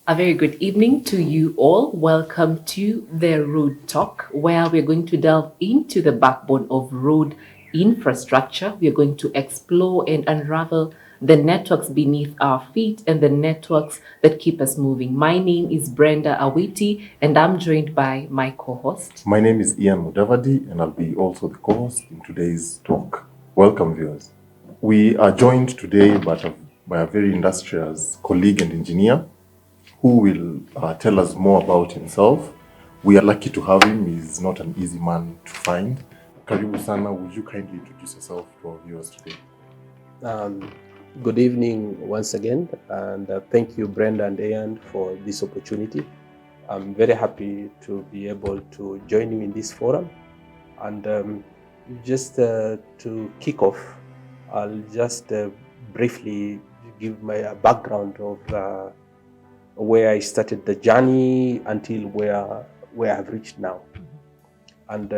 A very good evening to you all. Welcome to the Road Talk, where we're going to delve into the backbone of road infrastructure. We're going to explore and unravel the networks beneath our feet and the networks that keep us moving. My name is Brenda Awiti, and I'm joined by my co-host. My name is Ian Mudavadi, and I'll be also the co-host in today's talk. Welcome, viewers. We are joined today by a very industrious colleague and engineer who will tell us more about himself. We are lucky to have him. He's not an easy man to find. Karibu sana, would you kindly introduce yourself to our viewers today? Good evening once again, and thank you, Brenda and Ian, for this opportunity. I'm very happy to be able to join you in this forum. And just to kick off, I'll just briefly give my background of where I started the journey until where I've reached now. And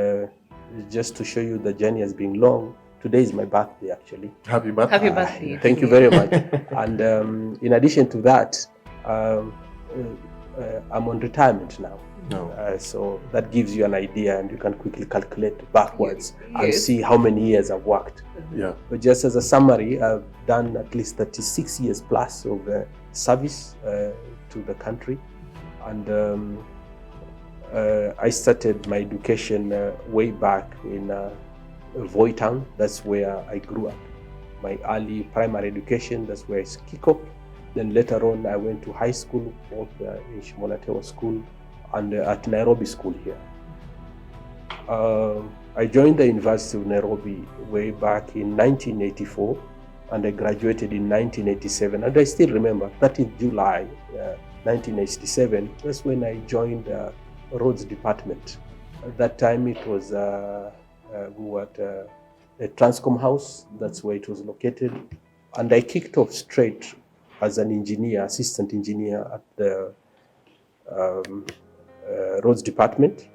just to show you the journey has been long, today is my birthday, actually. Happy birthday. Happy birthday. Thank you very much. And in addition to that, I'm on retirement now. No. So that gives you an idea, and you can quickly calculate backwards and Yes. see how many years I've worked. Yeah. But just as a summary, I've done at least 36 years plus of service to the country. And I started my education way back in Voitown. That's where I grew up. My early primary education, that's where I kicked off. Then later on, I went to high school, both in Shimonatewa School and at Nairobi School here. I joined the University of Nairobi way back in 1984, and I graduated in 1987. And I still remember 30th July 1987, that's when I joined the roads department. At that time, it was we were at a Transcom house. That's where it was located. And I kicked off straight as an engineer, assistant engineer at the roads department.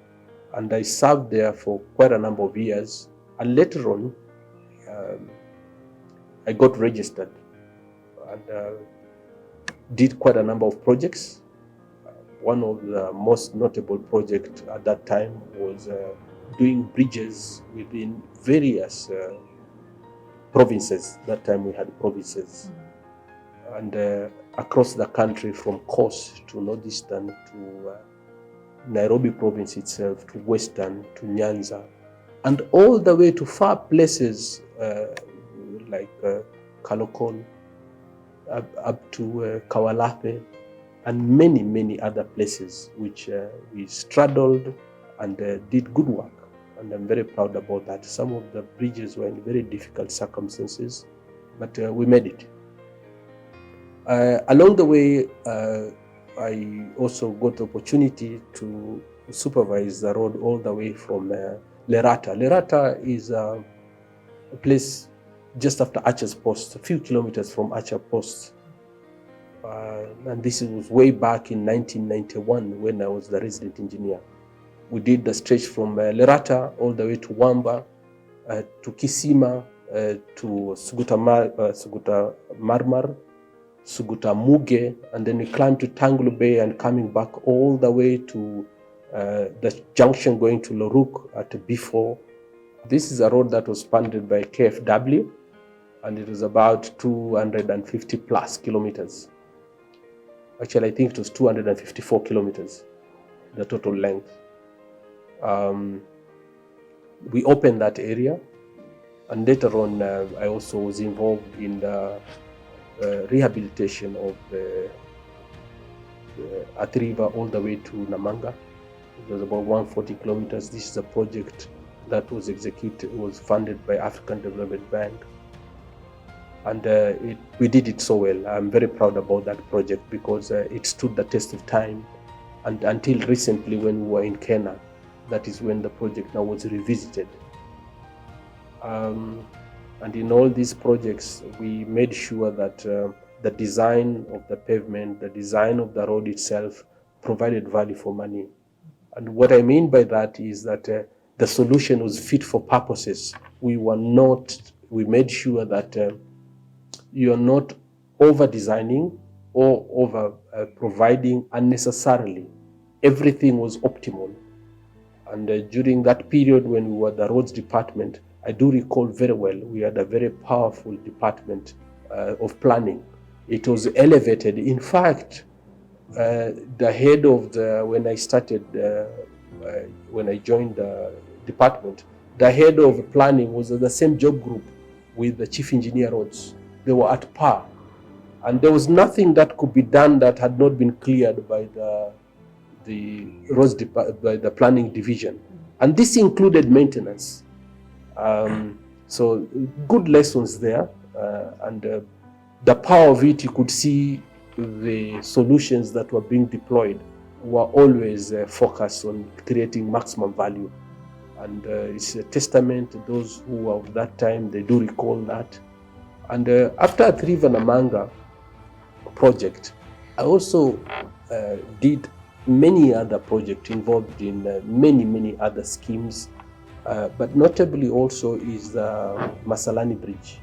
And I served there for quite a number of years. And later on, I got registered and did quite a number of projects. One of the most notable projects at that time was doing bridges within various provinces. That time we had provinces. And across the country, from Coast to Northeastern to Nairobi province itself, to Western, to Nyanza, and all the way to far places like Kalokol, up to Kawalape, and many, many other places which we straddled and did good work. And I'm very proud about that. Some of the bridges were in very difficult circumstances, but we made it. Along the way, I also got the opportunity to supervise the road all the way from Lerata. Lerata is a place just after Archer's Post, a few kilometers from Archer Post. And this was way back in 1991 when I was the resident engineer. We did the stretch from Lerata all the way to Wamba, to Kisima, to Suguta Marmar, Suguta Muge, and then we climbed to Tangulu Bay and coming back all the way to the junction going to Loruk at B4. This is a road that was funded by KFW, and it was about 250 plus kilometers. Actually, I think it was 254 kilometers, the total length. We opened that area, and later on, I also was involved in the rehabilitation of the Athi River all the way to Namanga. It was about 140 kilometers. This is a project that was executed, was funded by African Development Bank. And we did it so well. I'm very proud about that project because it stood the test of time. And until recently, when we were in Kenha, that is when the project now was revisited. And in all these projects, we made sure that the design of the pavement, the design of the road itself provided value for money. And what I mean by that is that the solution was fit for purposes. We made sure that you are not over designing or over providing unnecessarily. Everything was optimal. And during that period when we were the roads department, I do recall very well, we had a very powerful department of planning. It was elevated. In fact, the head of when I joined the department, the head of planning was the same job group with the chief engineer roads. They were at par. And there was nothing that could be done that had not been cleared by the roads by the planning division. And this included maintenance. So good lessons there. And the power of it, you could see the solutions that were being deployed were always focused on creating maximum value. And it's a testament to those who were of that time, they do recall that. And after the River Namanga project, I also did many other projects involved in many other schemes, but notably also is the Masalani Bridge.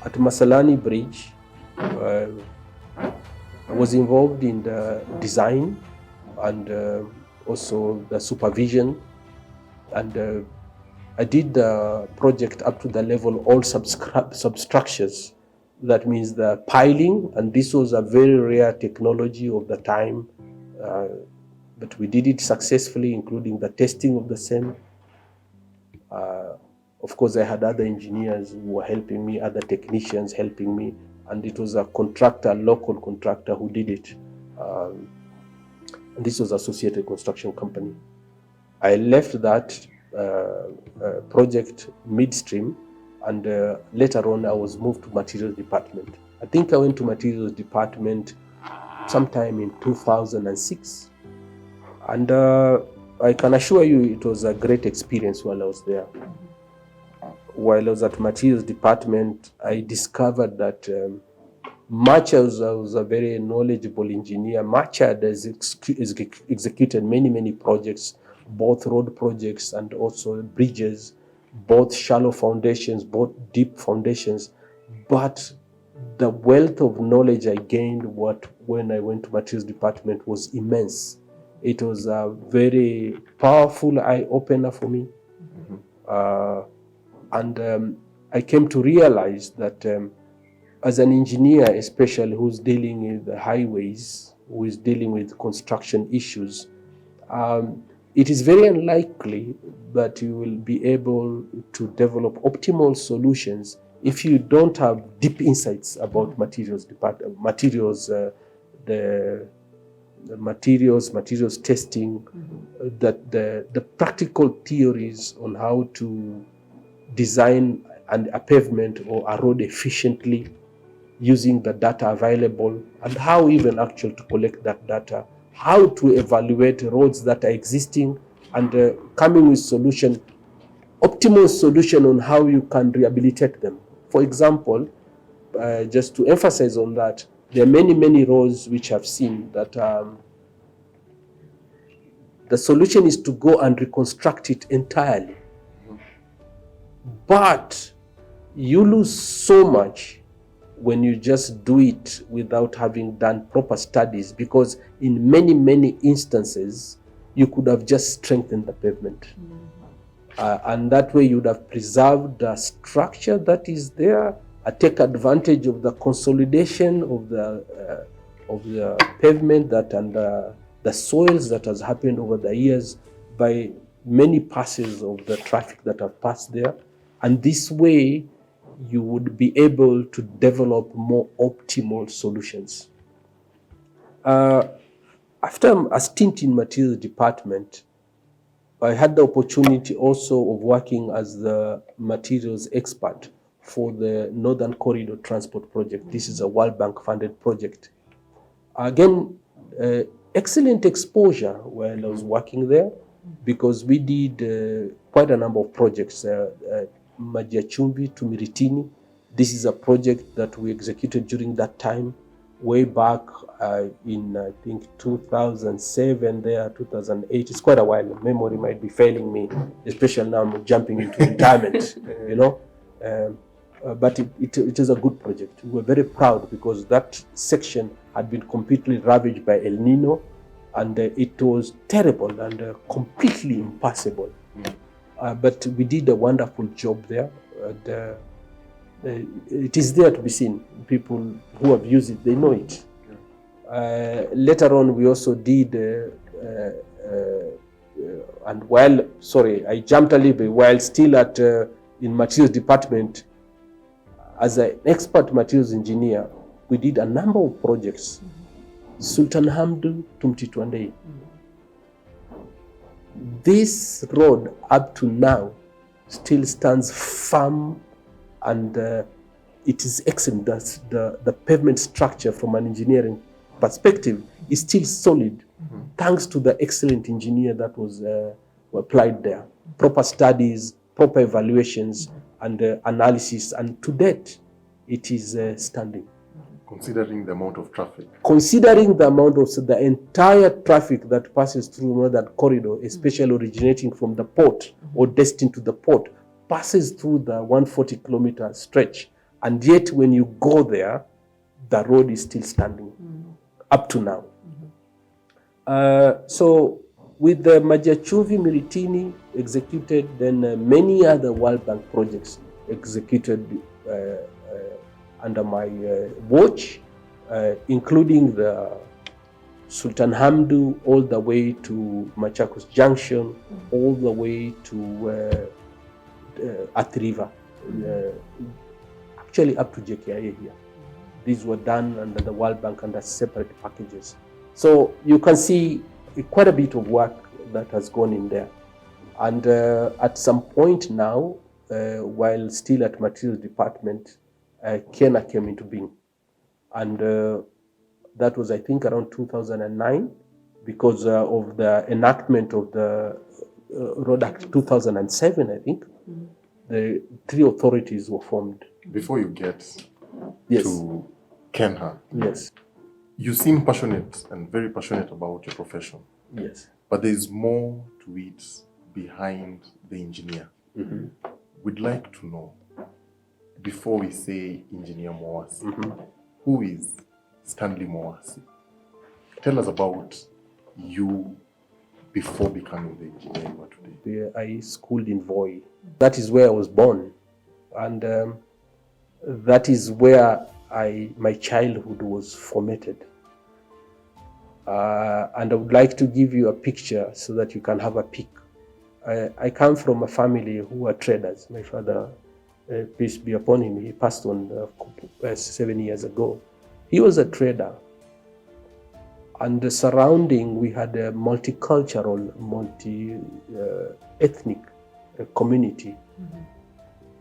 At Masalani Bridge, I was involved in the design and also the supervision, and I did the project up to the level all substructures. That means the piling, and this was a very rare technology of the time, but we did it successfully, including the testing of the same. Of course, I had other engineers who were helping me, other technicians helping me, and it was a contractor, local contractor who did it. And this was Associated Construction Company. I left that project midstream, and later on I was moved to Materials Department. I think I went to Materials Department sometime in 2006. And I can assure you it was a great experience while I was there. While I was at Materials Department, I discovered that much as I was a very knowledgeable engineer, much has executed many projects, both road projects and also bridges, both shallow foundations, both deep foundations. But the wealth of knowledge I gained when I went to Materials Department was immense. It was a very powerful eye-opener for me. And I came to realize that as an engineer, especially who's dealing with the highways, who is dealing with construction issues, it is very unlikely that you will be able to develop optimal solutions if you don't have deep insights about materials testing, that the practical theories on how to design a pavement or a road efficiently using the data available, and how even actually to collect that data, how to evaluate roads that are existing, and coming with optimal solution on how you can rehabilitate them. For example, just to emphasize on that, there are many roads which I've seen that the solution is to go and reconstruct it entirely. But you lose so much when you just do it without having done proper studies, because in many instances, you could have just strengthened the pavement. And that way you'd have preserved the structure that is there, take advantage of the consolidation of the pavement that and the soils that has happened over the years by many passes of the traffic that have passed there. And this way, you would be able to develop more optimal solutions. After a stint in Materials Department, I had the opportunity also of working as the materials expert for the Northern Corridor Transport Project. This is a World Bank funded project. Again, excellent exposure while I was working there, because we did quite a number of projects. Majiachumbi to Miritini. This is a project that we executed during that time, way back in, I think, 2007 there, 2008. It's quite a while. Memory might be failing me, especially now I'm jumping into retirement, you know. but it is a good project. We were very proud because that section had been completely ravaged by El Nino, and it was terrible and completely impassable. But we did a wonderful job there, and it is there to be seen. People who have used it, they know it. Later on, we also did, and while, sorry, I jumped a little bit, while still at in materials department, as an expert materials engineer, we did a number of projects. Sultan Hamdu to Mtitwandei. This road up to now still stands firm, and it is excellent. The pavement structure from an engineering perspective is still solid, thanks to the excellent engineer that was applied there. Proper studies, proper evaluations, and analysis, and to date, it is standing. Considering the amount of traffic. Considering the amount of the entire traffic that passes through that corridor, especially originating from the port or destined to the port, passes through the 140-kilometer stretch, and yet when you go there, the road is still standing up to now. So with the Majachuvi Miritini executed, then many other World Bank projects executed under my watch, including the Sultan Hamdu all the way to Machakos Junction, all the way to Athi River, actually up to JKIA here. These were done under the World Bank under separate packages. So you can see quite a bit of work that has gone in there. And at some point now, while still at materials department, Kenha came into being. And that was, I think, around 2009, because of the enactment of the Road Act 2007, I think. The three authorities were formed. Before you get Yes. to Kenha, Yes. you seem passionate and very passionate about your profession. Yes. But there's more to it behind the engineer. We'd like to know, before we say Engineer Mwawasi, who is Stanley Mwawasi? Tell us about you before becoming the engineer you are today. I schooled in Voi. That is where I was born. And that is where my childhood was formatted. And I would like to give you a picture so that you can have a peek. I come from a family who are traders. My father, peace be upon him, he passed on 7 years ago. He was a trader. And the surrounding, we had a multicultural, multi-ethnic community.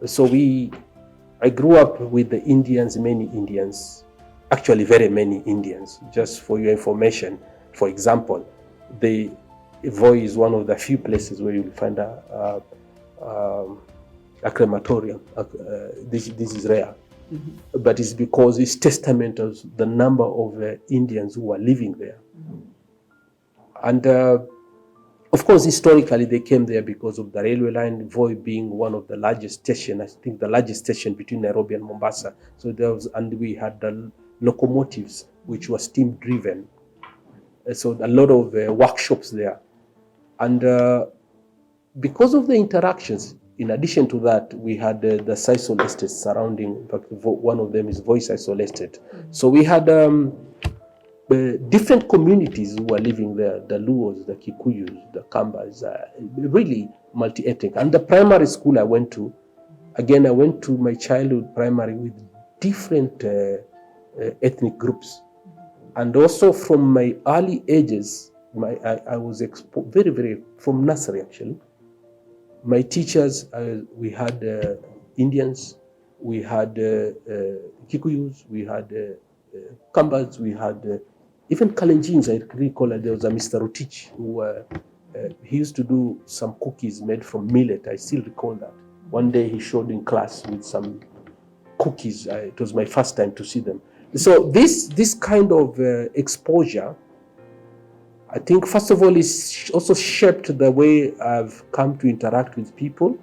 So I grew up with the Indians, many Indians, actually very many Indians. Just for your information, for example, Voi is one of the few places where you'll find a crematorium. This is rare. But it's because it's testament of the number of Indians who are living there. And of course, historically, they came there because of the railway line, Voi being one of the largest stations, I think the largest station between Nairobi and Mombasa. So we had the locomotives, which were steam driven. So a lot of workshops there. And because of the interactions, in addition to that, we had the Sisal estates surrounding. In fact, one of them is Voi Sisal estate. So we had different communities who were living there, the Luos, the Kikuyus, the Kambas, really multi-ethnic. And the primary school I went to, again, I went to my childhood primary with different ethnic groups. And also from my early ages, I was very, very, from nursery actually. My teachers, we had Indians, we had Kikuyus, we had Kambas, we had even Kalenjins. I recall there was a Mr. Rotich who he used to do some cookies made from millet. I still recall that. One day he showed in class with some cookies. It was my first time to see them. So this kind of exposure, I think, first of all, is also shaped the way I've come to interact with people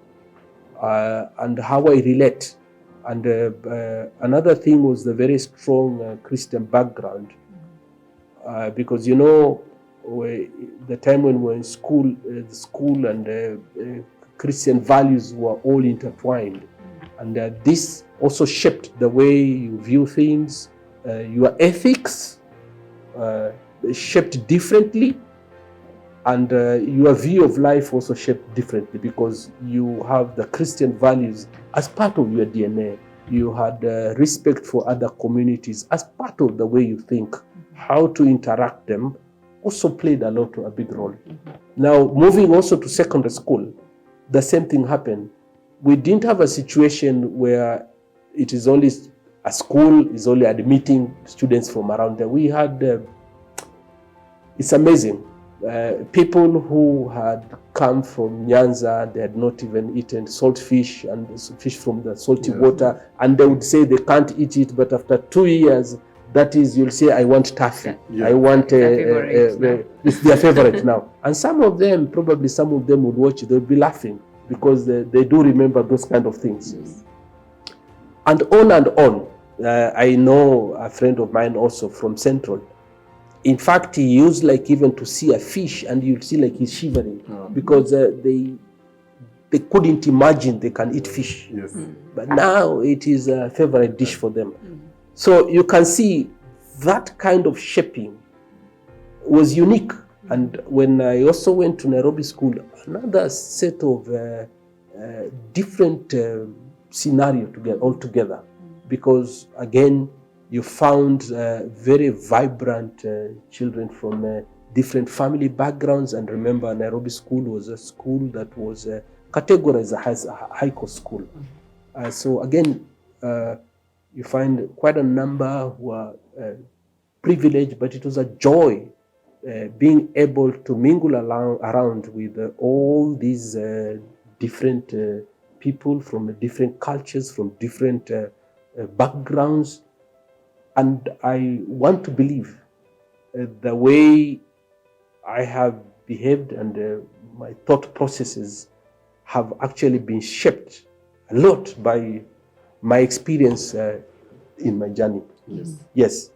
and how I relate And another thing was the very strong Christian background, because the time when we were in school, the school and Christian values were all intertwined, and this also shaped the way you view things, your ethics shaped differently, and your view of life also shaped differently because you have the Christian values as part of your DNA. You had respect for other communities as part of the way you think. How to interact them also played a big role. Now, moving also to secondary school, the same thing happened. We didn't have a situation where it is only a school is only admitting students from around there. We had, it's amazing. People who had come from Nyanza, they had not even eaten salt fish and fish from the salty water, and they would say they can't eat it, but after 2 years, that is, you'll say, I want taffy. Yeah. I want, it's their favorite now. And some of them would watch it, they'll be laughing because they do remember those kind of things. Yes. And on and on. I know a friend of mine also from Central. In fact, he used like even to see a fish and you'd see like he's shivering because they couldn't imagine they can eat fish. Yes. But now it is a favorite dish for them. So you can see that kind of shaping was unique. And when I also went to Nairobi school, another set of different scenario altogether, because again, you found very vibrant children from different family backgrounds. And remember, Nairobi school was a school that was categorized as a high-cost school. So again, you find quite a number who are privileged, but it was a joy being able to mingle around with all these different people from different cultures, from different backgrounds. And I want to believe the way I have behaved and my thought processes have actually been shaped a lot by my experience in my journey. Yes. Yes.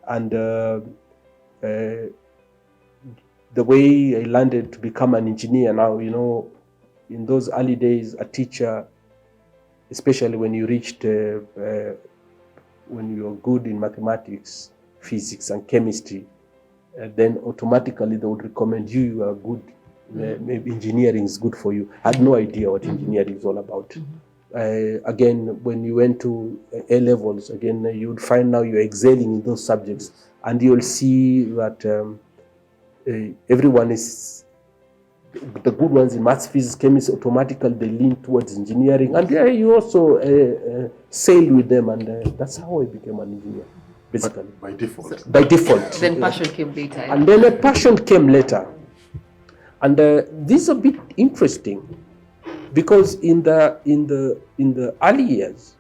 And the way I landed to become an engineer now, in those early days, a teacher, especially when you reached when you're good in mathematics, physics, and chemistry, then automatically they would recommend you are good. Maybe engineering is good for you. I had no idea what engineering is all about. Again, when you went to A levels, again, you would find now you're excelling in those subjects, and you'll see that everyone is the good ones in maths, physics, chemistry. Automatically they lean towards engineering, and you also sail with them, and that's how I became an engineer, basically. By default. By default. Then passion came later. And then a passion came later, and this is a bit interesting. Because in the early years,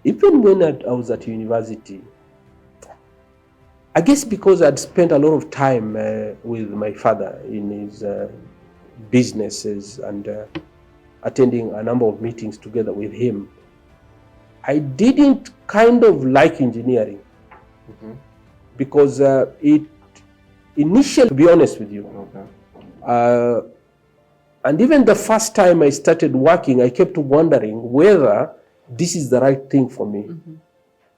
even when I was at university, I guess because I'd spent a lot of time with my father in his businesses and attending a number of meetings together with him, I didn't kind of like engineering. Because it initially, to be honest with you, and even the first time I started working, I kept wondering whether this is the right thing for me.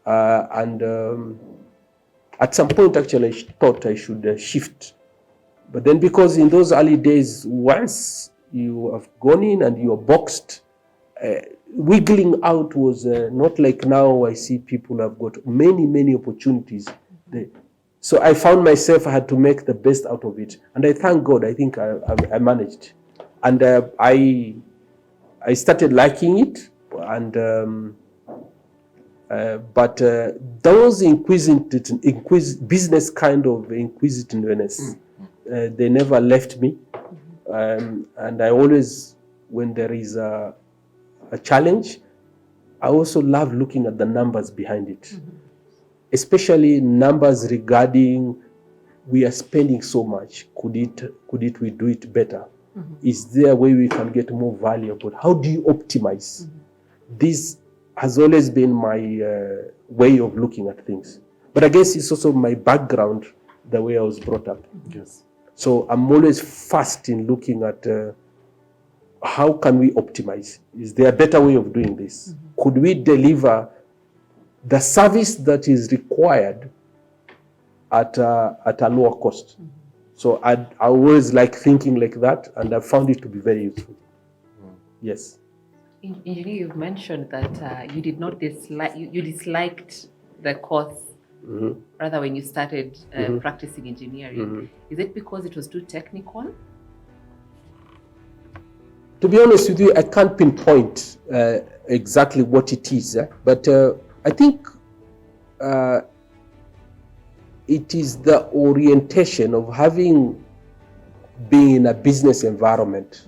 And at some point, actually, I thought I should shift. But then because in those early days, once you have gone in and you're boxed, wiggling out was not like now I see people have got many opportunities. So I found myself, I had to make the best out of it. And I thank God, I think I managed. And I started liking it, and but those business kind of inquisitiveness, they never left me. And I always, when there is a challenge, I also love looking at the numbers behind it, especially numbers regarding we are spending so much. Could we do it better? Is there a way we can get more value? But how do you optimize? This has always been my way of looking at things. But I guess it's also my background, the way I was brought up. Yes. So I'm always fast in looking at how can we optimize? Is there a better way of doing this? Could we deliver the service that is required at a lower cost? So I always like thinking like that, and I found it to be very useful. Yes. Engineer, you've mentioned that you did not dislike, you disliked the course rather when you started practicing engineering. Is it because it was too technical? To be honest with you, I can't pinpoint exactly what it is, but I think it is the orientation of having been in a business environment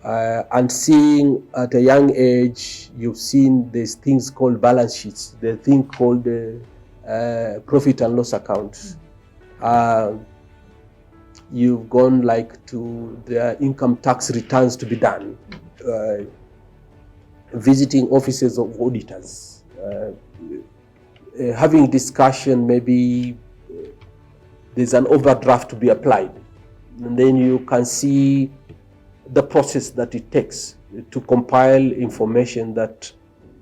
and seeing at a young age, you've seen these things called balance sheets, the thing called profit and loss accounts. You've gone like to the income tax returns to be done, visiting offices of auditors, having discussion, maybe there's an overdraft to be applied. And then you can see the process that it takes to compile information that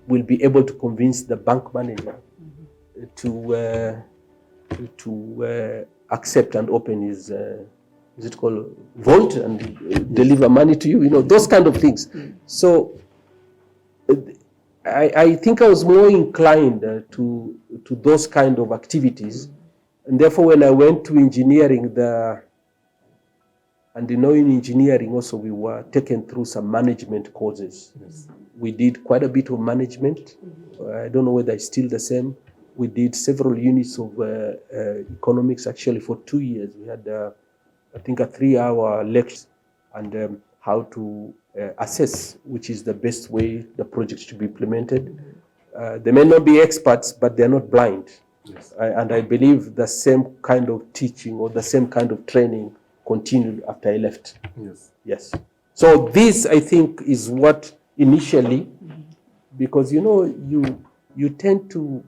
will be able to convince the bank manager to accept and open his, is it called vault, and deliver money to you, you know, those kind of things. So I think I was more inclined to those kind of activities. And therefore, when I went to engineering, and in engineering also, we were taken through some management courses. Yes. We did quite a bit of management. I don't know whether it's still the same. We did several units of economics. Actually, for 2 years, we had, I think, a 3-hour lecture and how to assess which is the best way the project should be implemented. They may not be experts, but they're not blind. Yes. And I believe the same kind of teaching or the same kind of training continued after I left. Yes. Yes. So this, I think, is what initially, because you tend to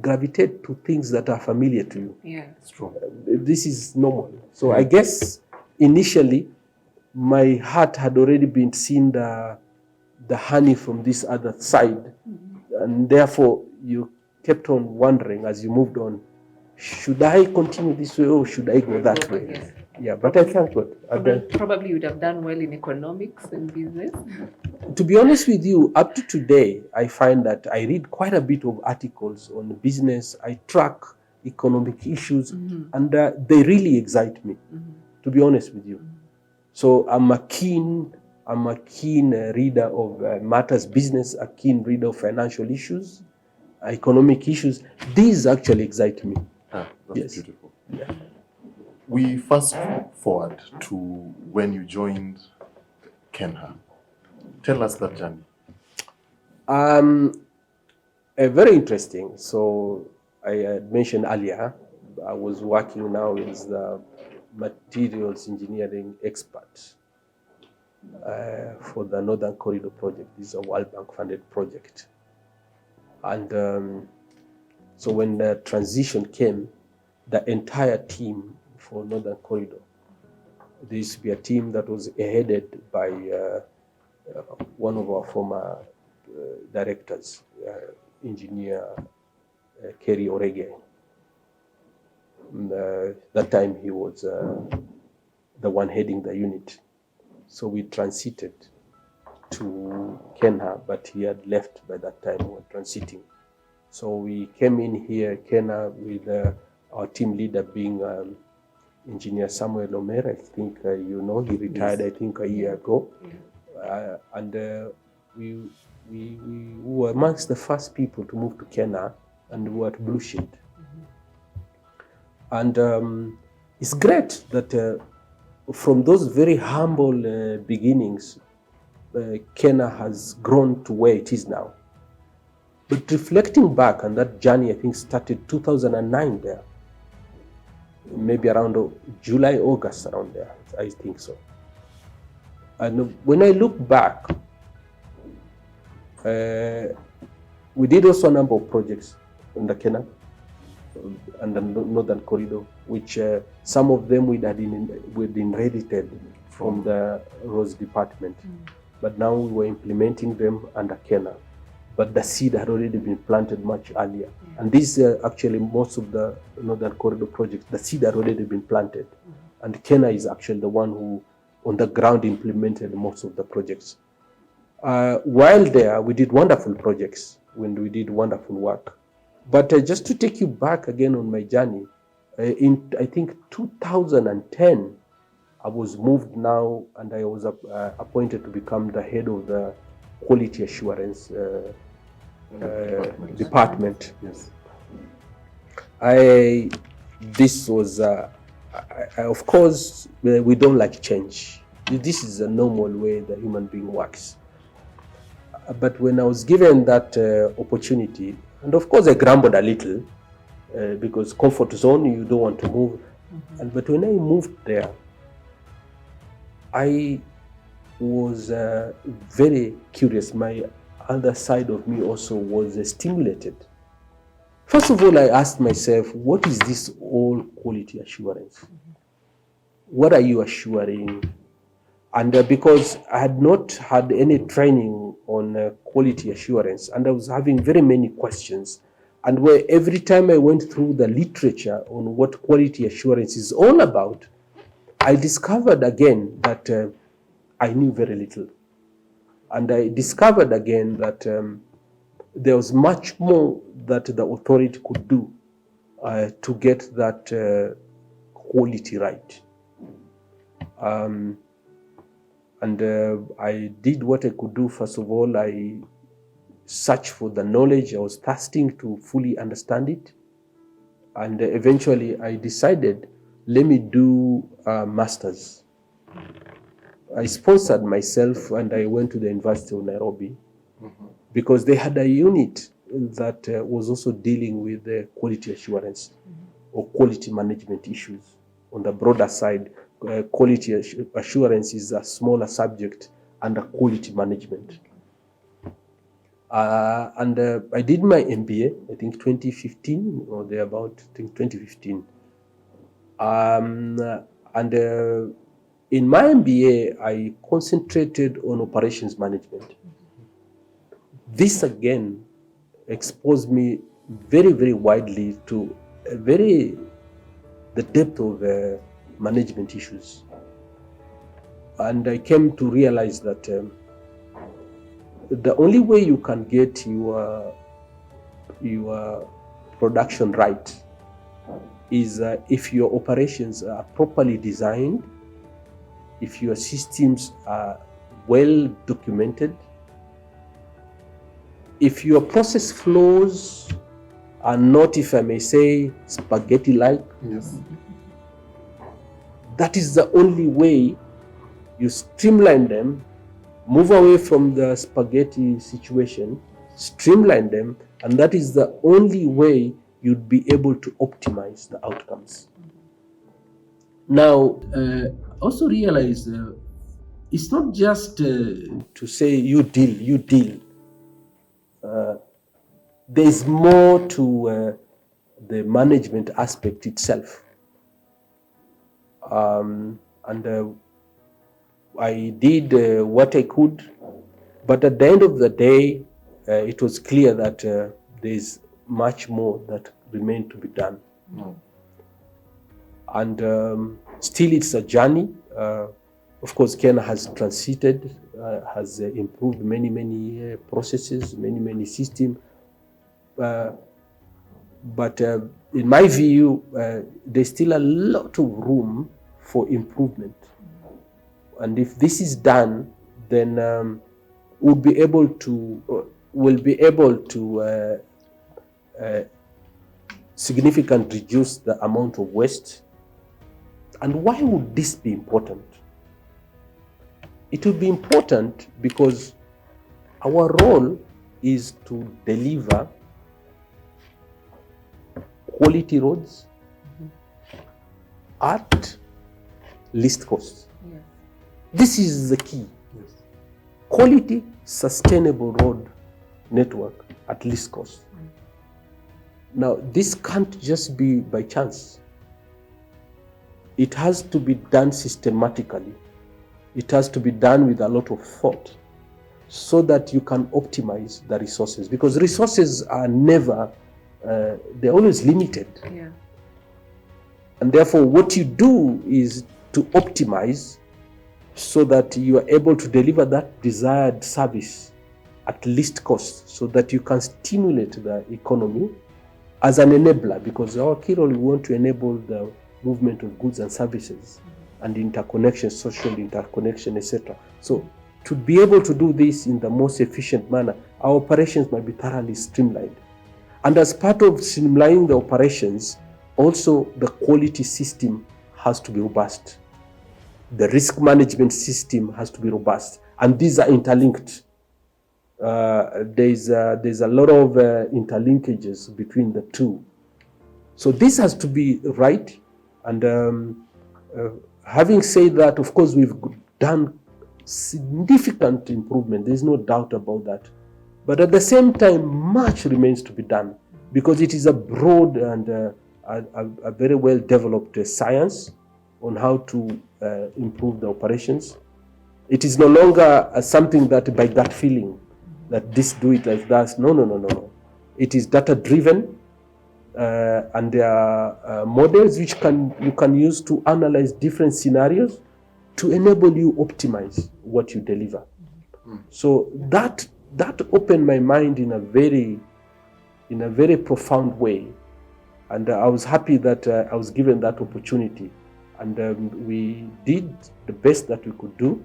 gravitate to things that are familiar to you. Yeah, it's true. This is normal. So I guess initially my heart had already been seeing the honey from this other side, and therefore you kept on wondering as you moved on, should I continue this way or should I go that way? Yes. Yeah, but I thank God. Probably you would have done well in economics and business. To be honest with you, up to today, I find that I read quite a bit of articles on business. I track economic issues, and they really excite me, to be honest with you. So I'm a keen reader of matters business, a keen reader of financial issues, economic issues. These actually excite me. That's yes. Beautiful. Yeah. We fast forward to when you joined Kenha. Tell us that journey. Very interesting. So I had mentioned earlier, I was working now as the materials engineering expert for the Northern Corridor project. This is a World Bank funded project. And so when the transition came, the entire team for Northern Corridor, there used to be a team that was headed by one of our former directors, engineer Kerry Orege. That time he was the one heading the unit. So we transited to Kenha, but he had left by that time. We were transiting. So we came in here, Kenha, with our team leader being Engineer Samuel Omer. I think he retired, yes. I think a year ago. Yeah. And we were amongst the first people to move to Kenha, and we were at Blue Shield. And it's great that from those very humble beginnings, Kenha has grown to where it is now. But reflecting back on that journey, I think started 2009 there. Maybe around July, August, around there, I think so. And when I look back, We did also a number of projects in the Kenha and the Northern Corridor, which some of them we'd inherited from the roads department. But now we were implementing them under Kenha. But the seed had already been planted much earlier. And these actually most of the Northern Corridor projects, the seed had already been planted. And Kenha is actually the one who on the ground implemented most of the projects. While there, we did wonderful projects when we did wonderful work. But just to take you back again on my journey, in I think 2010, I was moved now and I was appointed to become the head of the quality assurance department. Yes. This was, of course, we don't like change. This is a normal way the human being works. But when I was given that opportunity, and of course I grumbled a little because comfort zone, you don't want to move. But when I moved there, I was very curious. My other side of me also was stimulated. First of all, I asked myself, what is this all quality assurance? What are you assuring? And because I had not had any training on quality assurance, and I was having very many questions, and where every time I went through the literature on what quality assurance is all about, I discovered again that I knew very little. And I discovered again that there was much more that the authority could do to get that quality right. And I did what I could do. First of all, I searched for the knowledge. I was thirsting to fully understand it. And eventually I decided, let me do a master's. I sponsored myself and I went to the University of Nairobi because they had a unit that was also dealing with quality assurance or quality management issues. On the broader side, quality assurance is a smaller subject under quality management. And I did my MBA, I think 2015 or thereabout, I think 2015. In my MBA, I concentrated on operations management. This again exposed me very, very widely to the depth of management issues. And I came to realize that the only way you can get your production right is if your operations are properly designed, if your systems are well documented, if your process flows are not, if I may say, spaghetti-like. Yes. That is the only way you streamline them, move away from the spaghetti situation, streamline them, and that is the only way you'd be able to optimize the outcomes. Now, also realize it's not just to say you deal. There's more to the management aspect itself. And I did what I could, but at the end of the day, it was clear that there's much more that remained to be done. And still it's a journey. Of course, Kenha has transited, has improved many processes, many systems. But in my view, there's still a lot of room for improvement. And if this is done, then we'll be able to significantly reduce the amount of waste. And why would this be important? It would be important because our role is to deliver quality roads at least cost. Yes. This is the key. Yes. Quality, sustainable road network at least cost. Now, this can't just be by chance. It has to be done systematically. It has to be done with a lot of thought so that you can optimize the resources, because resources are never, they're always limited. Yeah. And therefore, what you do is to optimize so that you are able to deliver that desired service at least cost, so that you can stimulate the economy as an enabler, because our key role, we want to enable the movement of goods and services and interconnection, social interconnection, etc. So to be able to do this in the most efficient manner, our operations might be thoroughly streamlined. And as part of streamlining the operations, also the quality system has to be robust. The risk management system has to be robust. And these are interlinked. There's a lot of interlinkages between the two. So this has to be right. And having said that, of course, we've done significant improvement. There's no doubt about that. But at the same time, much remains to be done, because it is a broad and a very well developed science on how to improve the operations. It is no longer something that by gut feeling, that this do it like that. No. It is data driven, and there are models which you can use to analyze different scenarios to enable you optimize what you deliver. So that opened my mind in a very profound way, and I was happy that I was given that opportunity, and we did the best that we could do.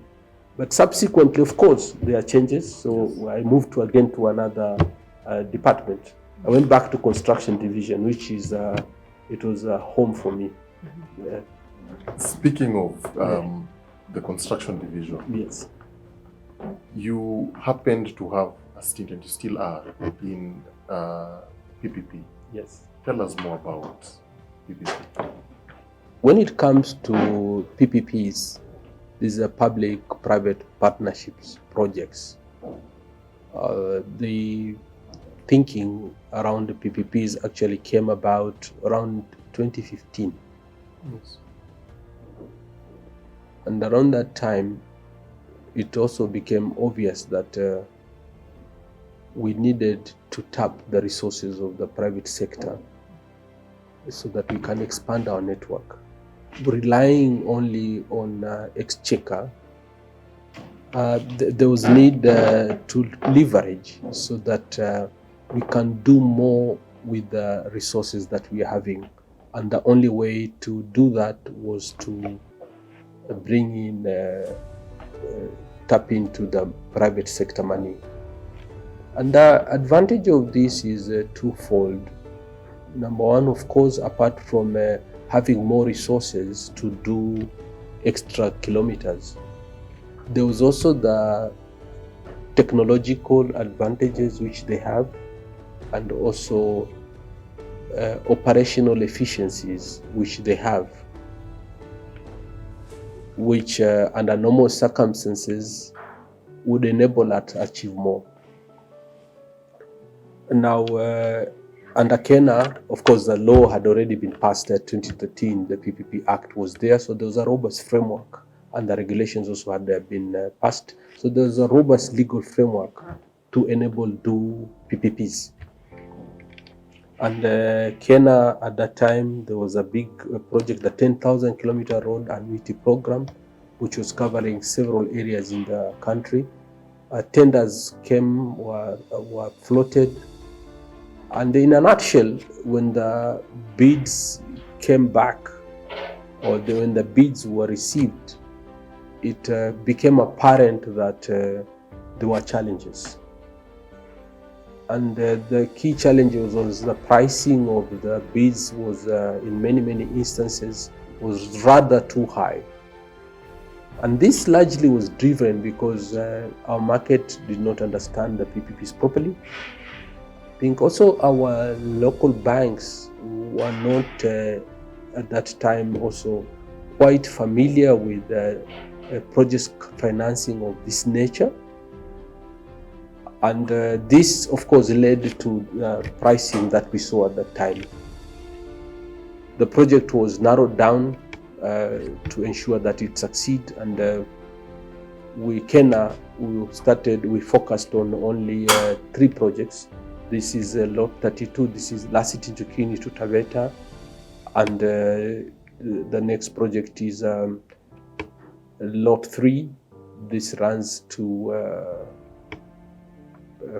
But subsequently, of course, there are changes. So I moved again to another department. I went back to construction division, which is it was a home for me. Yeah. Speaking of the construction division, Yes. You happened to have a stint, and you still are, in PPP. Yes. Tell us more about PPP. When it comes to PPPs, these are public-private partnerships projects. The thinking around the PPPs actually came about around 2015. Yes. And around that time, it also became obvious that we needed to tap the resources of the private sector so that we can expand our network. Relying only on exchequer, there was need to leverage so that we can do more with the resources that we are having. And the only way to do that was to bring in, tap into the private sector money. And the advantage of this is twofold. Number one, of course, apart from having more resources to do extra kilometers, there was also the technological advantages which they have, and also operational efficiencies which they have, which under normal circumstances would enable us to achieve more. Now, under Kenha, of course, the law had already been passed at 2013. The PPP Act was there, so there was a robust framework, and the regulations also had been passed. So there was a robust legal framework to enable do PPPs. And Kenha, at that time, there was a big project, the 10,000 kilometer road annuity program, which was covering several areas in the country. Tenders came, were floated. And in a nutshell, when the bids came back, or when the bids were received, it became apparent that there were challenges. And the key challenge was the pricing of the bids was, in many instances, was rather too high. And this largely was driven because our market did not understand the PPPs properly. I think also our local banks were not at that time also quite familiar with project financing of this nature. And this, of course, led to pricing that we saw at that time. The project was narrowed down to ensure that it succeed, and Kenha, we focused on only 3 projects. This is Lot 32, this is Lasiti Nchukini to Taveta, and the next project is Lot 3. This runs to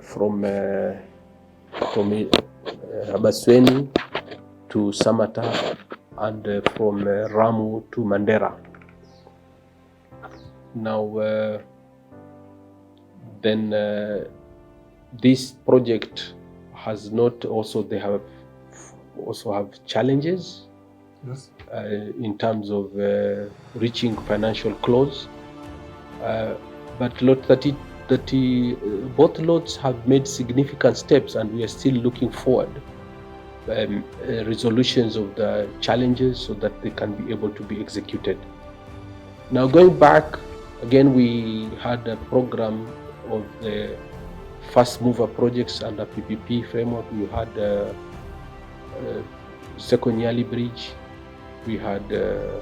from Abasweni to Samata, and from Ramu to Mandera. Now, then this project has not also, they have also have challenges. Yes. In terms of reaching financial close. But Lot 30, both lots have made significant steps, and we are still looking forward resolutions of the challenges so that they can be able to be executed. Now, going back, again, we had a program of the first mover projects under PPP framework. We had Sekonyali Bridge, we had the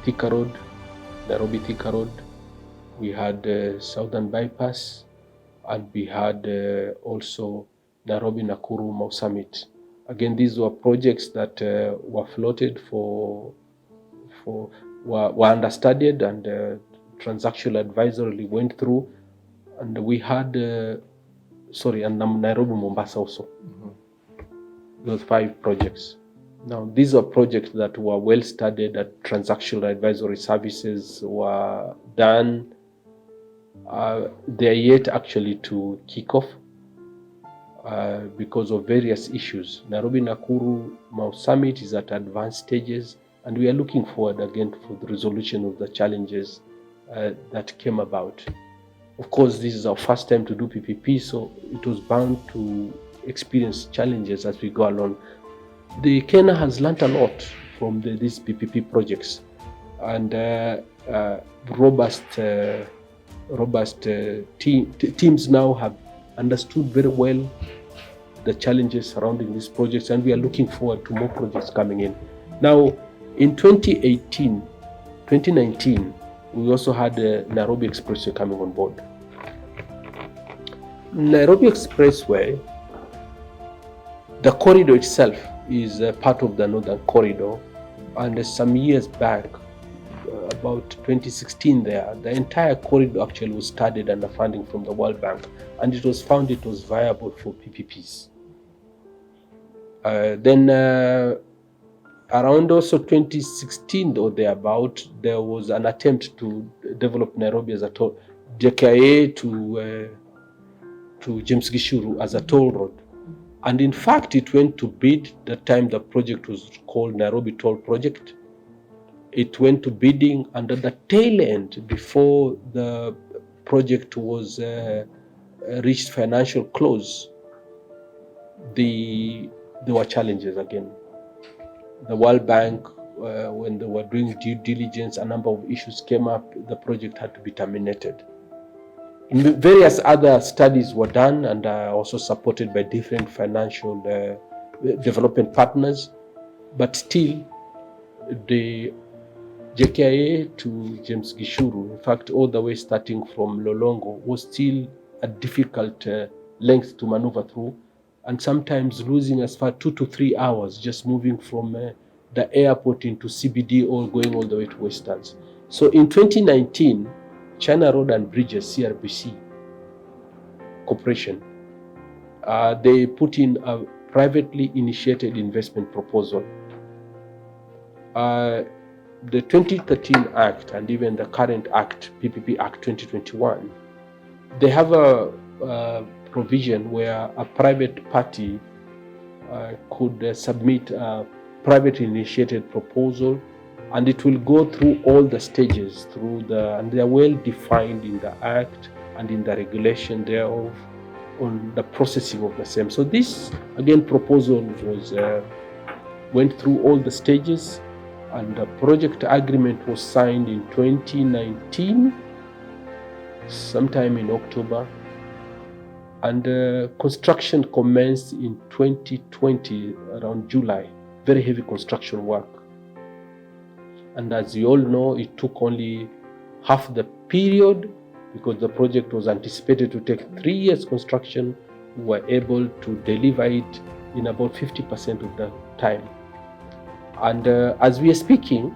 Thika Road, Nairobi Thika Road, we had Southern Bypass, and we had also Nairobi Nakuru Mau Summit. Again, these were projects that were floated were understudied, and transactional advisory went through, and we had and Nairobi Mombasa also. Those 5 projects. Now, these are projects that were well studied, that transactional advisory services were done. They are yet actually to kick off because of various issues. Nairobi Nakuru Mau Summit is at advanced stages, and we are looking forward again for the resolution of the challenges that came about. Of course, this is our first time to do PPP, so it was bound to experience challenges as we go along. The Kenha has learned a lot from these PPP projects, and robust teams now have understood very well the challenges surrounding these projects, and we are looking forward to more projects coming in. Now, in 2019, we also had the Nairobi Expressway coming on board. Nairobi Expressway, the corridor itself is part of the Northern Corridor, and some years back, about 2016 there, the entire corridor actually was studied under funding from the World Bank, and it was found it was viable for PPPs. Then around also 2016 or thereabout, there was an attempt to develop Nairobi as a toll, JKIA to James Gishuru as a toll road. And in fact, it went to bid. That time the project was called Nairobi Toll Project. It went to bidding, and at the tail end, before the project was reached financial close, there were challenges again. The World Bank, when they were doing due diligence, a number of issues came up. The project had to be terminated. Various other studies were done and are also supported by different financial development partners, but still the JKIA to James Gishuru, in fact, all the way starting from Lolongo, was still a difficult length to maneuver through, and sometimes losing as far 2 to 3 hours just moving from the airport into CBD or going all the way to Westlands. So in 2019, China Road and Bridges, CRBC Corporation, they put in a privately initiated investment proposal. The 2013 Act and even the current Act, PPP Act 2021, they have a provision where a private party could submit a privately initiated proposal, and it will go through all the stages and they are well defined in the Act and in the regulation thereof on the processing of the same. So this, again, proposal went through all the stages, and the project agreement was signed in 2019, sometime in October, And construction commenced in 2020, around July. Very heavy construction work. And as you all know, it took only half the period because the project was anticipated to take 3 years construction. We were able to deliver it in about 50% of the time. And as we are speaking,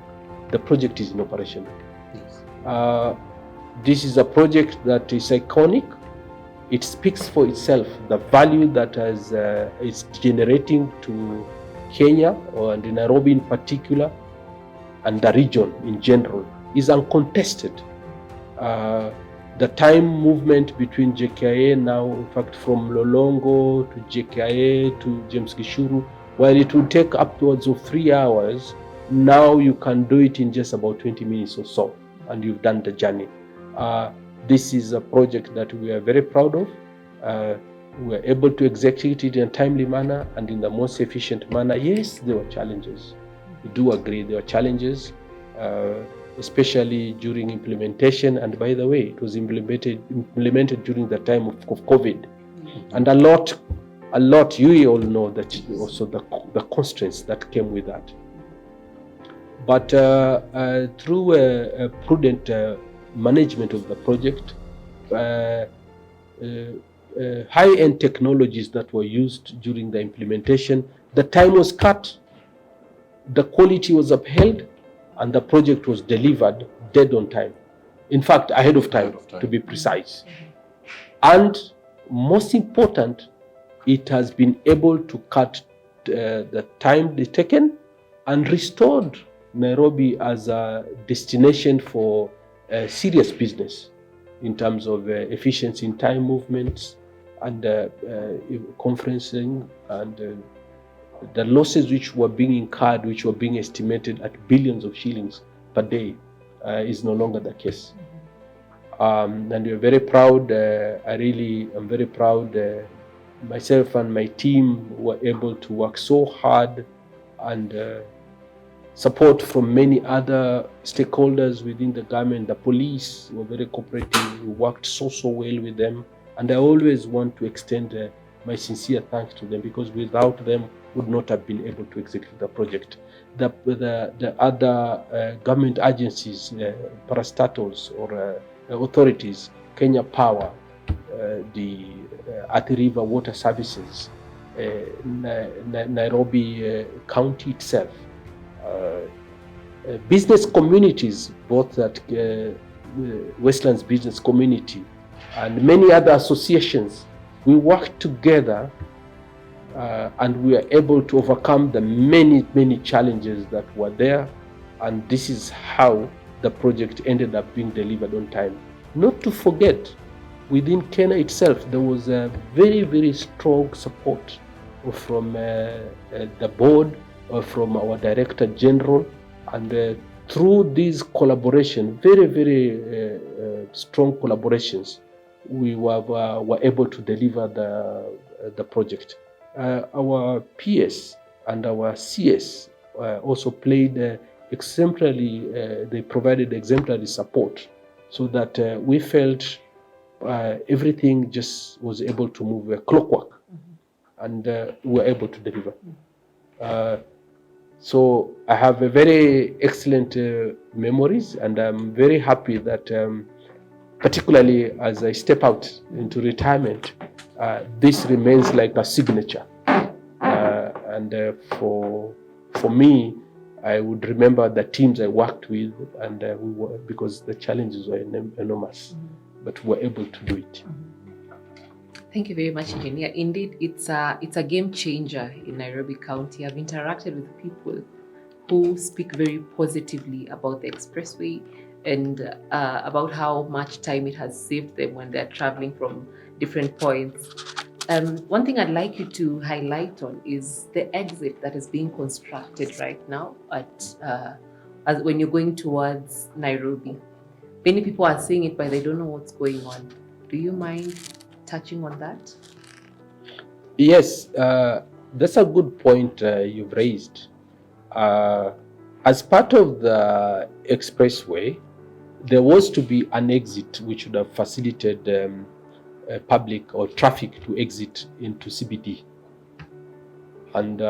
the project is in operation. Yes. This is a project that is iconic. It speaks for itself. The value that is generating to Kenya and Nairobi in particular, and the region in general, is uncontested. The time movement between JKIA now, in fact, from Lolongo to JKIA to James Gishuru, while it will take upwards of 3 hours, now you can do it in just about 20 minutes or so, and you've done the journey. This is a project that we are very proud of. We were able to execute it in a timely manner and in the most efficient manner. Yes, there were challenges. We do agree there were challenges, especially during implementation. And by the way, it was implemented during the time of COVID. And a lot, you all know that also the constraints that came with that. But through a prudent management of the project, high-end technologies that were used during the implementation, the time was cut, the quality was upheld, and the project was delivered dead on time. In fact, ahead of time, to be precise. And most important, it has been able to cut the time taken and restored Nairobi as a destination for serious business in terms of efficiency in time movements and conferencing, and the losses which were being incurred, which were being estimated at billions of shillings per day, is no longer the case. And we're very proud. I'm very proud. Myself and my team were able to work so hard, and support from many other stakeholders within the government. The police were very cooperative. We worked so well with them, and I always want to extend my sincere thanks to them, because without them, would not have been able to execute the project. The other government agencies, parastatals or authorities, Kenya Power, the Athi River Water Services, Nairobi County itself, business communities, both at Westlands Business Community and many other associations, we worked together and we were able to overcome the many challenges that were there, and this is how the project ended up being delivered on time. Not to forget, within Kenya itself, there was a very strong support from the board, from our Director General, and through this collaboration, very strong collaborations, we were able to deliver the project. Our PS and our CS also played exemplary, they provided exemplary support, so that we felt everything just was able to move clockwork, and we were able to deliver. So I have a very excellent memories, and I'm very happy that particularly as I step out into retirement, this remains like a signature. And for me, I would remember the teams I worked with, and because the challenges were enormous, but we were able to do it. Thank you very much, Engineer. Indeed, it's a game changer in Nairobi County. I've interacted with people who speak very positively about the expressway and about how much time it has saved them when they're traveling from different points. One thing I'd like you to highlight on is the exit that is being constructed right now as when you're going towards Nairobi. Many people are seeing it, but they don't know what's going on. Do you mind touching on that? Yes, that's a good point you've raised. As part of the expressway, there was to be an exit which would have facilitated public or traffic to exit into CBD. And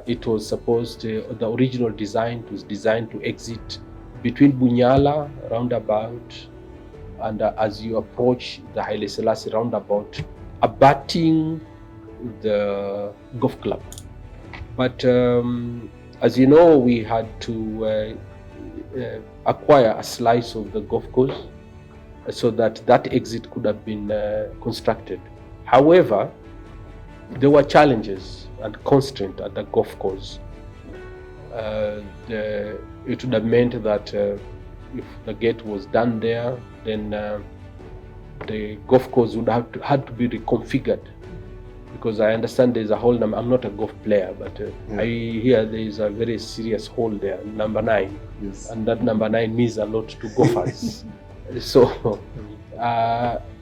it was supposed, the original design was designed to exit between Bunyala roundabout and as you approach the Haile Selassie roundabout, abutting the golf club. But as you know, we had to acquire a slice of the golf course so that exit could have been constructed. However, there were challenges and constraints at the golf course. It would have meant that if the gate was done there, then the golf course would have had to be reconfigured. Because I understand there's a hole number. I'm not a golf player, but I hear there is a very serious hole there, number 9. Yes. And that number 9 means a lot to golfers. So,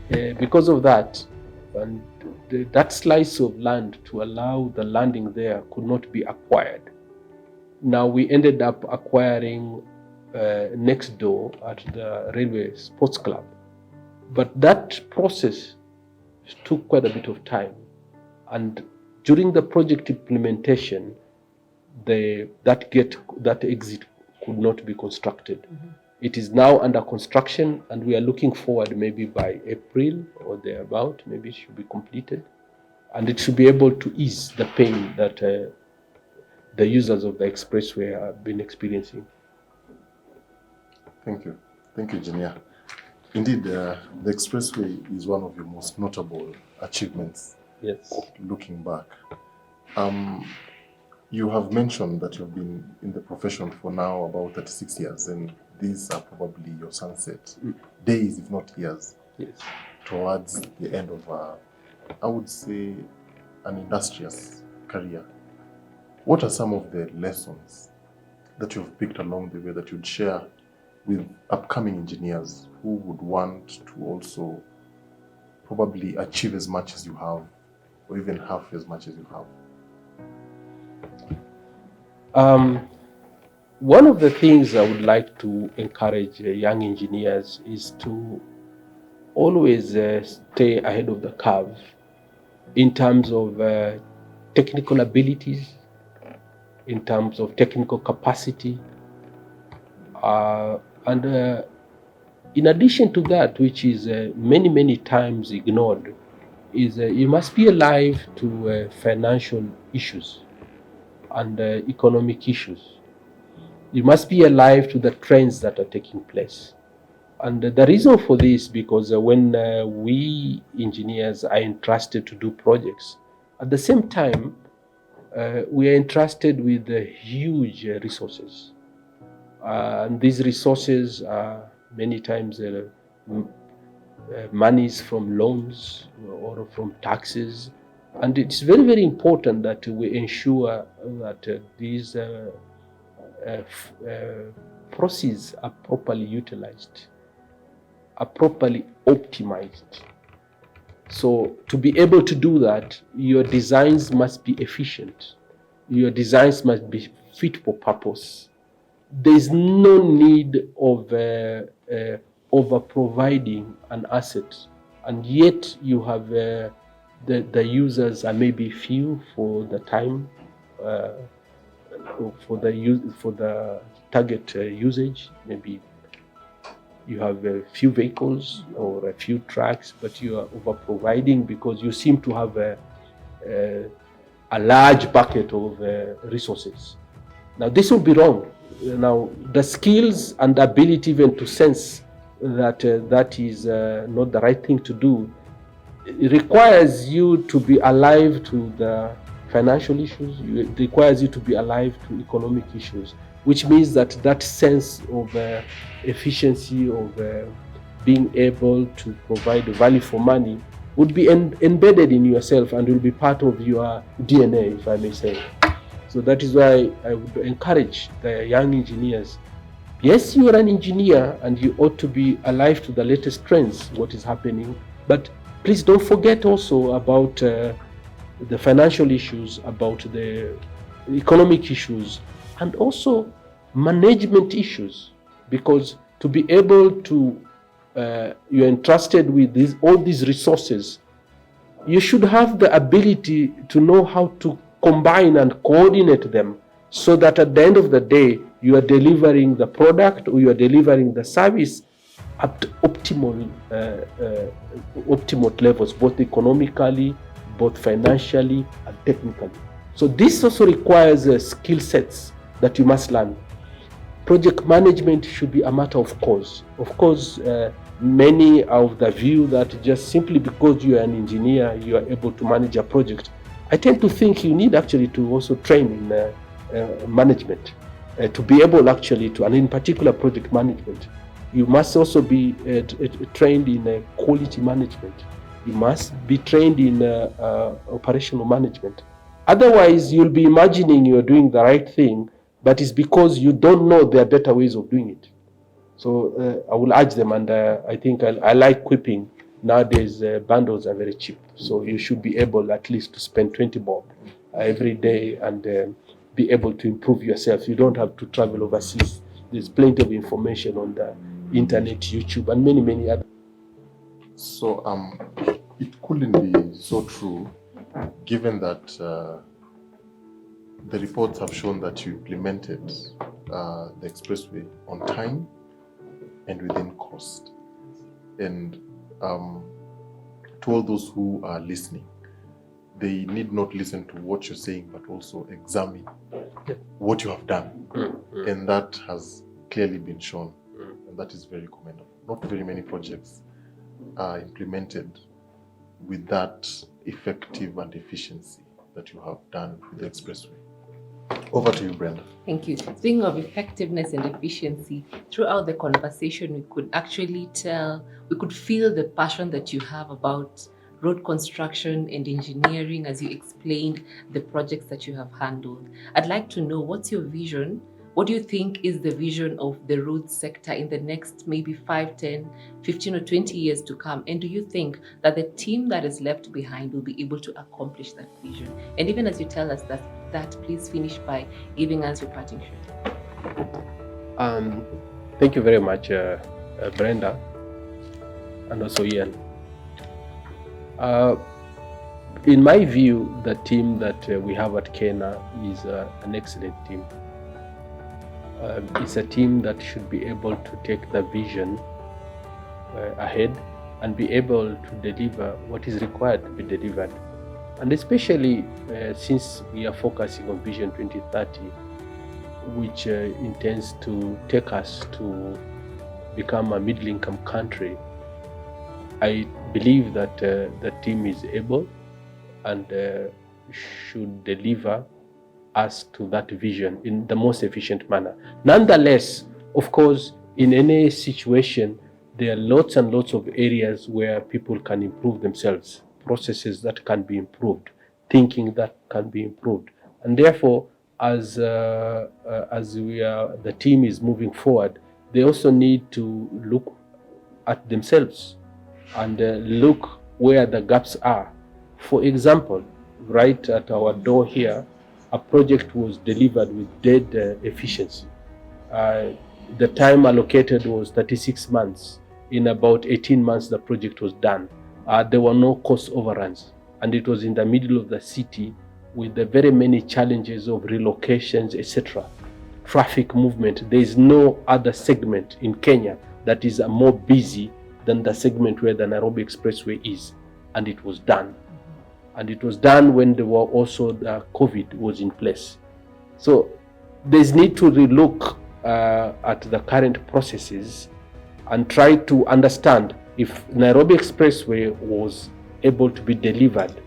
because of that, and that slice of land to allow the landing there could not be acquired. Now we ended up acquiring next door at the Railway Sports Club. But that process took quite a bit of time. And during the project implementation, that exit could not be constructed. Mm-hmm. It is now under construction, and we are looking forward maybe by April or thereabout, maybe it should be completed. And it should be able to ease the pain that the users of the expressway have been experiencing. Thank you. Thank you, Engineer. Indeed, the expressway is one of your most notable achievements. Yes. Looking back. You have mentioned that you've been in the profession for now about 36 years, and these are probably your sunset days, if not years, yes, towards the end of, I would say, an industrious career. What are some of the lessons that you've picked along the way that you'd share with upcoming engineers who would want to also probably achieve as much as you have, or even half as much as you have? One of the things I would like to encourage young engineers is to always stay ahead of the curve in terms of technical abilities, in terms of technical capacity, and in addition to that, which is many times ignored, is you must be alive to financial issues and economic issues. You must be alive to the trends that are taking place. And the reason for this, because when we engineers are entrusted to do projects, at the same time, we are entrusted with huge resources. And these resources are many times monies from loans or from taxes. And it's very important that we ensure that these proceeds are properly utilized, are properly optimized. So to be able to do that, your designs must be efficient. Your designs must be fit for purpose. There's no need of over providing an asset, and yet you have the users are maybe few for the time, for the target usage. Maybe you have a few vehicles or a few trucks, but you are over providing because you seem to have a large bucket of resources. Now this will be wrong. Now the skills and the ability even to sense that that is not the right thing to do, it requires you to be alive to the financial issues. It requires you to be alive to economic issues, which means that that sense of efficiency, of being able to provide value for money would be embedded in yourself and will be part of your DNA, if I may say. So that is why I would encourage the young engineers. Yes, you are an engineer and you ought to be alive to the latest trends, what is happening, but please don't forget also about the financial issues, about the economic issues, and also management issues, because to be able to you're entrusted with all these resources, you should have the ability to know how to combine and coordinate them so that at the end of the day, you are delivering the product or you are delivering the service at optimal levels, both economically, both financially and technically. So this also requires skill sets that you must learn. Project management should be a matter of course. Of course, many are of the view that just simply because you are an engineer, you are able to manage a project. I tend to think you need actually to also train in management to be able actually to, and in particular project management. You must also be trained in quality management. You must be trained in operational management. Otherwise, you'll be imagining you're doing the right thing, but it's because you don't know there are better ways of doing it. So I will urge them, and I think I like quipping. Nowadays, bundles are very cheap. So you should be able at least to spend 20 bob every day and be able to improve yourself. You don't have to travel overseas. There's plenty of information on the internet, YouTube, and many, many other. So it couldn't be so true, given that the reports have shown that you implemented the expressway on time and within cost. And to all those who are listening, they need not listen to what you're saying, but also examine what you have done. And that has clearly been shown. And that is very commendable. Not very many projects are implemented with that effective and efficiency that you have done with the expressway. Over to you, Brenda. Thank you. Speaking of effectiveness and efficiency, throughout the conversation, we could actually we could feel the passion that you have about road construction and engineering as you explained the projects that you have handled. I'd like to know, what's your vision? What do you think is the vision of the road sector in the next maybe 5, 10, 15 or 20 years to come? And do you think that the team that is left behind will be able to accomplish that vision? And even as you tell us that please finish by giving us your parting shot. Thank you very much, Brenda, and also Ian. In my view, the team that we have at Kenha is an excellent team. It's a team that should be able to take the vision ahead and be able to deliver what is required to be delivered. And especially since we are focusing on Vision 2030, which intends to take us to become a middle-income country, I believe that the team is able and should deliver us to that vision in the most efficient manner. Nonetheless, of course, in any situation, there are lots and lots of areas where people can improve themselves, processes that can be improved, thinking that can be improved. And therefore, as the team is moving forward, they also need to look at themselves and look where the gaps are. For example, right at our door here, a project was delivered with dead efficiency. The time allocated was 36 months. In about 18 months, the project was done. There were no cost overruns, and it was in the middle of the city with the very many challenges of relocations, etc. Traffic movement. There is no other segment in Kenya that is more busy than the segment where the Nairobi Expressway is, and it was done. And it was done when there were also the COVID was in place. So there's need to relook at the current processes and try to understand if Nairobi Expressway was able to be delivered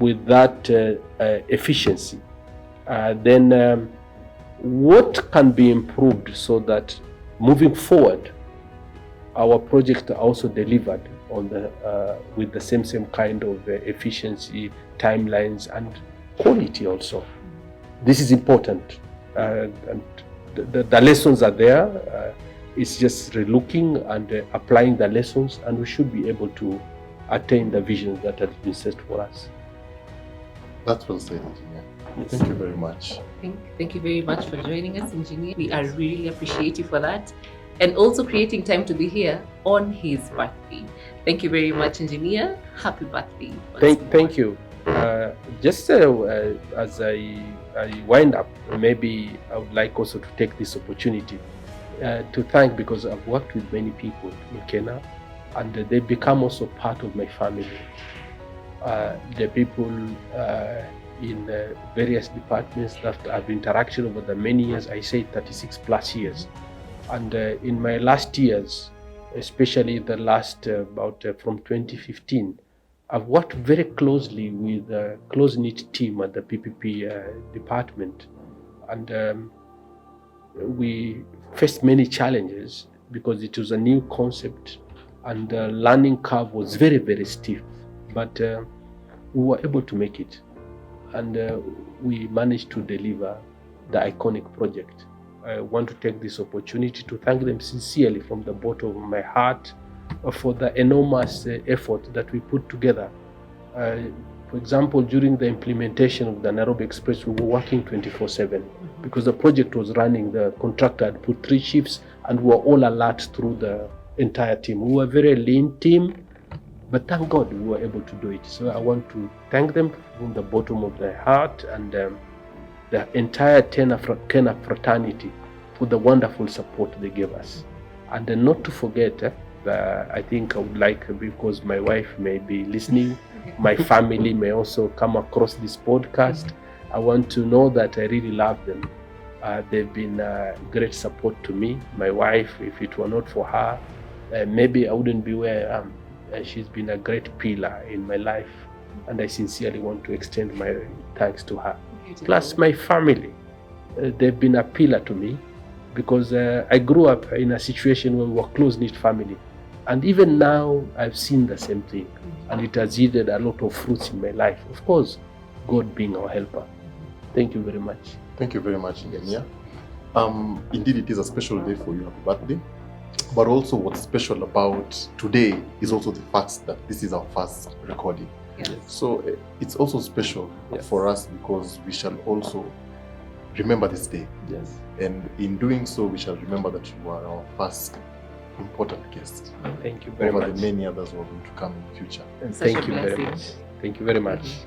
with that efficiency, then what can be improved so that moving forward, our projects are also delivered on with the same kind of efficiency, timelines, and quality also. This is important, and the lessons are there. It's just relooking and applying the lessons, and we should be able to attain the vision that has been set for us. That's well said, Engineer. Yes. Thank you very much. Thank you very much for joining us, Engineer. We are really appreciative for that. and also creating time to be here on his birthday. Thank you very much, Engineer. Happy birthday. Thank you. Just as I wind up, maybe I would like also to take this opportunity to thank, because I've worked with many people in Kenya, and they've become also part of my family. The people in various departments that I've interacted over the many years, I say 36 plus years. And in my last years, especially the last from 2015, I've worked very closely with a close-knit team at the PPP department. And we faced many challenges because it was a new concept and the learning curve was very, very steep. But we were able to make it, and we managed to deliver the iconic project. I want to take this opportunity to thank them sincerely from the bottom of my heart for the enormous effort that we put together. For example, during the implementation of the Nairobi Express, we were working 24/7 because the project was running. The contractor had put 3 shifts and we were all alert through the entire team. We were a very lean team, but thank God we were able to do it. So I want to thank them from the bottom of their heart, and the entire Kenha fraternity for the wonderful support they gave us. And not to forget, I think I would like, because my wife may be listening, my family may also come across this podcast. I want to know that I really love them. They've been great support to me. My wife, if it were not for her, maybe I wouldn't be where I am. She's been a great pillar in my life, and I sincerely want to extend my thanks to her. Beautiful. Plus my family, they've been a pillar to me, because I grew up in a situation where we were a close-knit family, and even now I've seen the same thing, and it has yielded a lot of fruits in my life. Of course, God being our helper. Thank you very much. Thank you very much, Engineer. Indeed, it is a special day for you. Happy birthday. But also what's special about today is also the fact that this is our first recording. Yes. So it's also special for us because we shall also remember this day. Yes. And in doing so, we shall remember that you are our first important guest. Thank you very over much. the many others who are going to come in the future. And Such a thank you very blessing. much. Thank you very much.